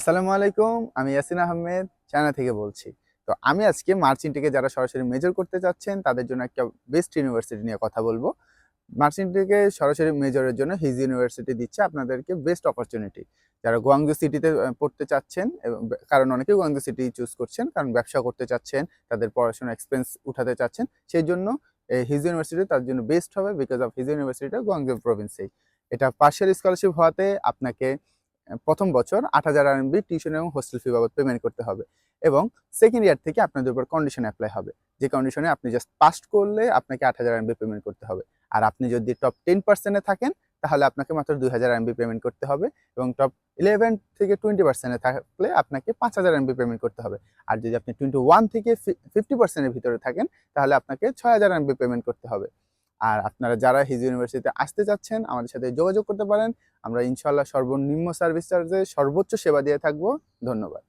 আসসালামু আলাইকুম। আমি ইয়াসিন আহমেদ চায়না থেকে বলছি। তো আমি আজকে মার্চেন্টিকে যারা সরাসরি মেজর করতে চাচ্ছেন তাদের জন্য একটা বেস্ট ইউনিভার্সিটি নিয়ে কথা বলবো। মার্চেন্টিকে সরাসরি মেজরের জন্য হিজ ইউনিভার্সিটি দিচ্ছে আপনাদেরকে বেস্ট অপরচুনিটি। যারা গুয়াংজু সিটিতে পড়তে চাচ্ছেন এবং কারণ অনেকেই গুয়াংজু সিটি চুজ করছেন কারণ ব্যবসা করতে চাচ্ছেন, তাদের পড়াশোনার এক্সপেন্স উঠাতে চাচ্ছেন। সেই জন্য হিজ ইউনিভার্সিটি তার জন্য বেস্ট হবে বিকজ অফ হিজ ইউনিভার্সিটিটা গুয়াংজু প্রভিন্সেই। এটা পার্শিয়াল স্কলারশিপ হওয়াতে আপনাকে প্রথম বছর ৮,০০০ আরএমবি টিউশন এবং হোস্টেল ফি বাবদ পেমেন্ট করতে হবে এবং সেকেন্ড ইয়ার থেকে আপনাদের উপর কন্ডিশন অ্যাপ্লাই হবে, যে কন্ডিশনে আপনি জাস্ট পাস করলে আপনাকে ৮,০০০ আরএমবি পেমেন্ট করতে হবে। আর আপনি যদি টপ 10%-এ থাকেন তাহলে আপনাকে মাত্র ২,০০০ আরএমবি পেমেন্ট করতে হবে এবং টপ 11 থেকে 20%-এ থাকলে আপনাকে ৫,০০০ আরএমবি পেমেন্ট করতে হবে। আর যদি আপনি 21 থেকে 50%-এর ভিতরে থাকেন তাহলে আপনাকে ৬,০০০ আরএমবি পেমেন্ট করতে হবে। আর আপনারা যারা হিজ ইউনিভার্সিটিতে আসতে চাচ্ছেন আমাদের সাথে যোগাযোগ করতে পারেন। আমরা ইনশাআল্লাহ সর্বনিম্ন সার্ভিস চার্জে সর্বোচ্চ সেবা দিয়ে থাকবো। ধন্যবাদ।